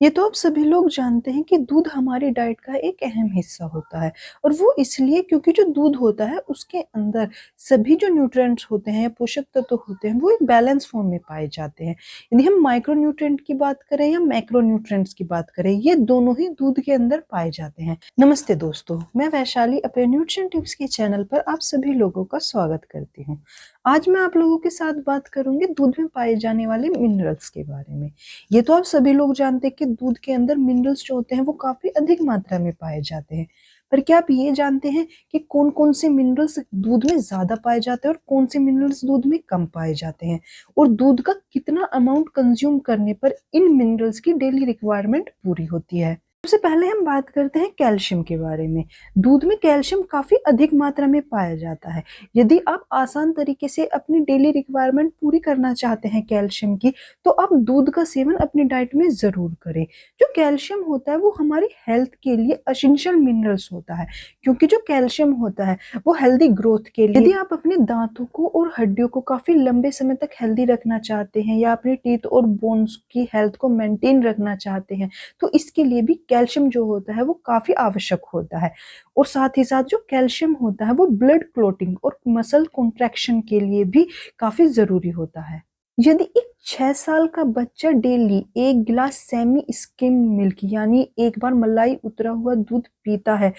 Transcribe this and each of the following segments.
ये तो आप सभी लोग जानते हैं कि दूध हमारी डाइट का एक अहम हिस्सा होता है और वो इसलिए क्योंकि जो दूध होता है उसके अंदर सभी जो न्यूट्रिएंट्स होते हैं या पोषक तत्व होते हैं वो एक बैलेंस फॉर्म में पाए जाते हैं। यदि हम माइक्रो न्यूट्रिएंट की बात करें या मैक्रो न्यूट्रिएंट्स की बात करें, ये दोनों ही दूध के अंदर पाए जाते हैं। नमस्ते दोस्तों, मैं वैशाली अपने न्यूट्रिशन टिप्स के चैनल पर आप सभी लोगों का स्वागत करती हूँ। आज मैं आप लोगों के साथ बात करूंगी दूध में पाए जाने वाले मिनरल्स के बारे में। ये तो आप सभी लोग जानते हैं कि दूध के अंदर मिनरल्स जो होते हैं वो काफी अधिक मात्रा में पाए जाते हैं। पर क्या आप ये जानते हैं कि कौन कौन से मिनरल्स दूध में ज्यादा पाए जाते हैं और कौन से मिनरल्स दूध में कम पाए जाते हैं, और दूध का कितना अमाउंट कंज्यूम करने पर इन मिनरल्स की डेली रिक्वायरमेंट पूरी होती है। सबसे पहले हम बात करते हैं कैल्शियम के बारे में। दूध में कैल्शियम काफी अधिक मात्रा में पाया जाता है। यदि आप आसान तरीके से अपनी डेली रिक्वायरमेंट पूरी करना चाहते हैं कैल्शियम की, तो आप दूध का सेवन अपनी डाइट में जरूर करें। जो कैल्शियम होता है वो हमारी हेल्थ के लिए एसेंशियल मिनरल्स होता है, क्योंकि जो कैल्शियम होता है वो हेल्दी ग्रोथ के लिए, यदि आप अपने दांतों को और हड्डियों को काफी लंबे समय तक हेल्दी रखना चाहते हैं या अपने टीथ और बोन्स की हेल्थ को मेंटेन रखना चाहते हैं, तो इसके लिए भी कैल्शियम जो होता है वो काफी आवश्यक होता है। और साथ ही साथ जो कैल्शियम होता है वो ब्लड क्लोटिंग और मसल कॉन्ट्रैक्शन के लिए भी काफी जरूरी होता है। यदि एक 6 साल का बच्चा डेली 1 गिलास सेमी स्किम मिल्क यानी एक बार मलाई उतरा हुआ दूध पीता है,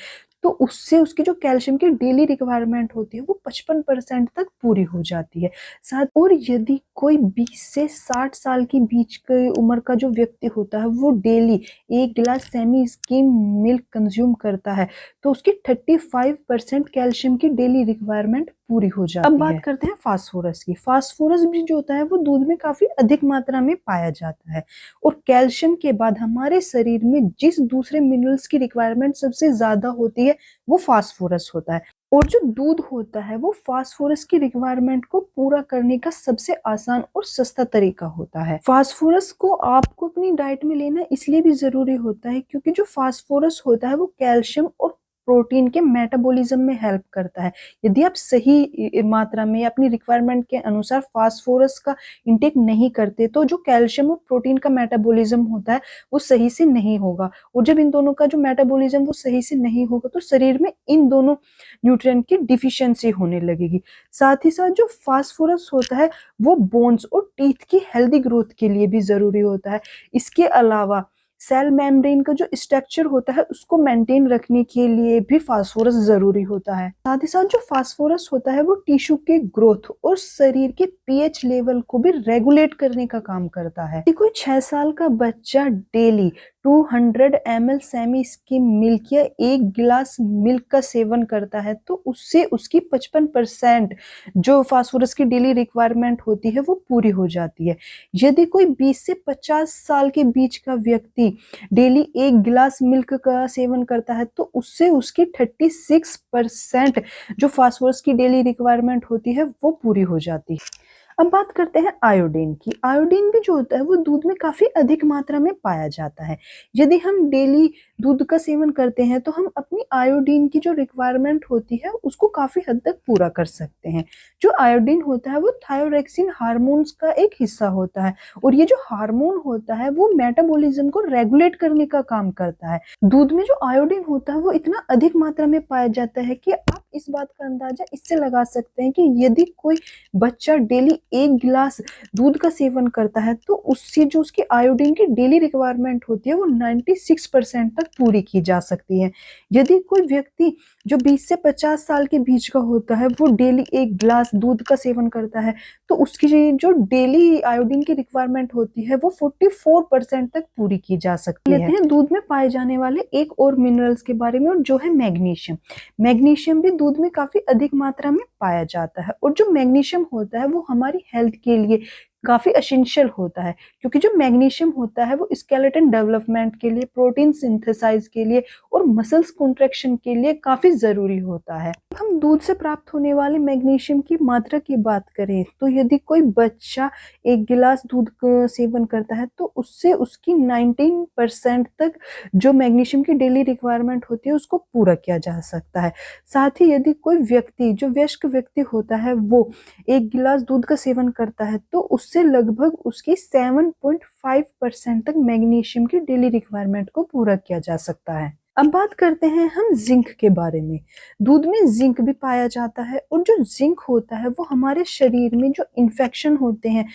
तो उससे उसकी जो कैल्शियम की डेली रिक्वायरमेंट होती है वो 55% तक पूरी हो जाती है। साथ और यदि कोई 20 से 60 साल की बीच की उम्र का जो व्यक्ति होता है वो डेली 1 गिलास सेमी स्किम मिल्क कंज्यूम करता है, तो उसकी 35% कैल्शियम की डेली रिक्वायरमेंट पूरी हो जाती है। अब बात करते हैं फास्फोरस की। फास्फोरस भी जो होता है वो दूध में काफी अधिक मात्रा में पाया जाता है, और कैल्शियम के बाद हमारे शरीर में जिस दूसरे मिनरल्स की रिक्वायरमेंट सबसे ज्यादा होती है वो फास्फोरस होता है। और जो दूध होता है वो फास्फोरस की रिक्वायरमेंट को पूरा करने का सबसे आसान और सस्ता तरीका होता है। फास्फोरस को आपको अपनी डाइट में लेना इसलिए भी जरूरी होता है क्योंकि जो फास्फोरस होता है वो कैल्शियम और प्रोटीन के मेटाबॉलिज्म में हेल्प करता है। यदि आप सही मात्रा में अपनी रिक्वायरमेंट के अनुसार फास्फोरस का इंटेक नहीं करते, तो जो कैल्शियम और प्रोटीन का मेटाबॉलिज्म होता है वो सही से नहीं होगा, और जब इन दोनों का जो मेटाबॉलिज्म वो सही से नहीं होगा तो शरीर में इन दोनों न्यूट्रिएंट की डिफिशियंसी होने लगेगी। साथ ही साथ जो फास्फोरस होता है वो बोन्स और टीथ की हेल्दी ग्रोथ के लिए भी जरूरी होता है। इसके अलावा सेल मेम्ब्रेन का जो स्ट्रक्चर होता है उसको मेंटेन रखने के लिए भी फास्फोरस जरूरी होता है। साथ ही साथ जो फास्फोरस होता है वो टिश्यू के ग्रोथ और शरीर के पीएच लेवल को भी रेगुलेट करने का काम करता है। कोई 6 साल का बच्चा daily 200 ml semi skim milk या 1 गिलास मिल्क का सेवन करता है, तो उससे उसकी 55% जो फास्फोरस की डेली रिक्वायरमेंट होती है वो पूरी हो जाती है। यदि कोई 20 से 50 साल के बीच का व्यक्ति डेली 1 गिलास मिल्क का सेवन करता है, तो उससे उसकी 36% जो फास्फोरस की डेली रिक्वायरमेंट होती है वो पूरी हो जाती है। अब बात करते हैं आयोडीन की। आयोडीन भी जो होता है वो दूध में काफी अधिक मात्रा में पाया जाता है। यदि हम डेली दूध का सेवन करते हैं तो हम अपनी आयोडीन की जो रिक्वायरमेंट होती है उसको काफी हद तक पूरा कर सकते हैं। जो आयोडीन होता है वो थायरोक्सिन हार्मोन्स का एक हिस्सा होता है, और ये जो हार्मोन होता है वो मेटाबॉलिज्म को रेगुलेट करने का काम करता है। दूध में जो आयोडीन होता है वो इतना अधिक मात्रा में पाया जाता है कि आप इस बात का अंदाजा इससे लगा सकते हैं कि यदि कोई बच्चा डेली 1 गिलास दूध का सेवन करता है तो उससे जो उसकी आयोडीन की डेली रिक्वायरमेंट होती है वो 96% तक पूरी की जा सकती है। यदि कोई व्यक्ति जो 20 से 50 साल के बीच का होता है वो डेली 1 गिलास दूध का सेवन करता है, तो उसकी जो डेली आयोडीन की रिक्वायरमेंट होती है वो 44% तक पूरी की जा सकती है। लेते हैं दूध में पाए जाने वाले एक और मिनरल्स के बारे में, और जो है मैग्नीशियम। मैग्नीशियम भी दूध में काफी अधिक मात्रा में पाया जाता है, और जो मैग्नीशियम होता है वो हमारी हेल्थ के लिए काफी एसेंशियल होता है, क्योंकि जो मैग्नीशियम होता है वो स्केलेटन डेवलपमेंट के लिए, प्रोटीन सिंथेसाइज के लिए और मसल्स कॉन्ट्रैक्शन के लिए काफी जरूरी होता है। हम दूध से प्राप्त होने वाले मैग्नीशियम की मात्रा की बात करें तो यदि कोई बच्चा 1 गिलास दूध का सेवन करता है तो उससे उसकी 19% तक जो मैग्नीशियम की डेली रिक्वायरमेंट होती है उसको पूरा किया जा सकता है। साथ ही यदि कोई व्यक्ति जो वयस्क व्यक्ति होता है वो 1 गिलास दूध का सेवन करता है तो उससे उससे लगभग उसकी 7.5% तक मैग्नीशियम की डेली रिक्वायरमेंट को पूरा किया जा सकता है। अब बात करते हैं हम जिंक के बारे में। दूध में जिंक भी पाया जाता है और जो जिंक होता है वो हमारे शरीर में जो इन्फेक्शन होते हैं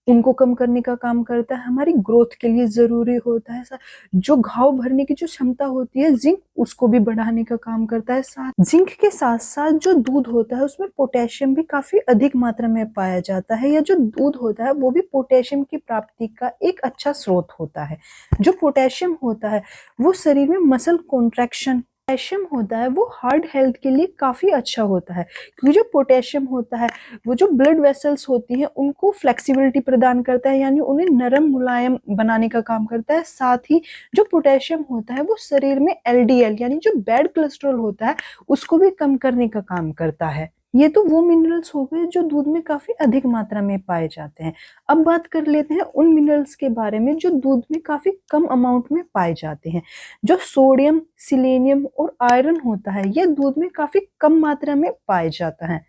उनको कम करने का काम करता है, हमारी ग्रोथ के लिए जरूरी होता है। जो घाव भरने की जो क्षमता होती है जिंक उसको भी बढ़ाने का काम करता है। साथ जिंक के साथ साथ जो दूध होता है उसमें पोटेशियम भी काफी अधिक मात्रा में पाया जाता है, या जो दूध होता है वो भी पोटेशियम की प्राप्ति का एक अच्छा स्रोत होता है। जो पोटेशियम होता है वो शरीर में मसल कॉन्ट्रैक्शन, पोटेशियम होता है वो हार्ट हेल्थ के लिए काफी अच्छा होता है, क्योंकि जो पोटेशियम होता है वो जो ब्लड वेसल्स होती हैं उनको फ्लेक्सिबिलिटी प्रदान करता है, यानी उन्हें नरम मुलायम बनाने का काम करता है। साथ ही जो पोटेशियम होता है वो शरीर में एलडीएल यानी जो बैड कोलेस्ट्रॉल होता है उसको भी कम करने का काम करता है। ये तो वो मिनरल्स हो गए जो दूध में काफी अधिक मात्रा में पाए जाते हैं। अब बात कर लेते हैं उन मिनरल्स के बारे में जो दूध में काफी कम अमाउंट में पाए जाते हैं। जो सोडियम, सिलेनियम और आयरन होता है यह दूध में काफी कम मात्रा में पाया जाता है।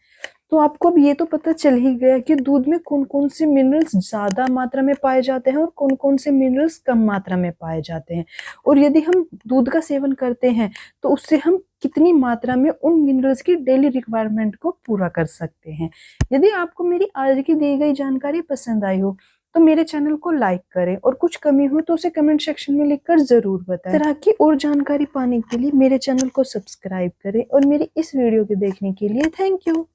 तो आपको अब ये तो पता चल ही गया कि दूध में कौन कौन से मिनरल्स ज्यादा मात्रा में पाए जाते हैं और कौन कौन से मिनरल्स कम मात्रा में पाए जाते हैं। और यदि हम दूध का सेवन करते हैं तो उससे हम कितनी मात्रा में उन मिनरल्स की डेली रिक्वायरमेंट को पूरा कर सकते हैं। यदि आपको मेरी आज की दी गई जानकारी पसंद आई हो तो मेरे चैनल को लाइक करें और कुछ कमी हो तो उसे कमेंट सेक्शन में लिखकर जरूर बताएं। तरह की और जानकारी पाने के लिए मेरे चैनल को सब्सक्राइब करें और मेरी इस वीडियो को देखने के लिए थैंक यू।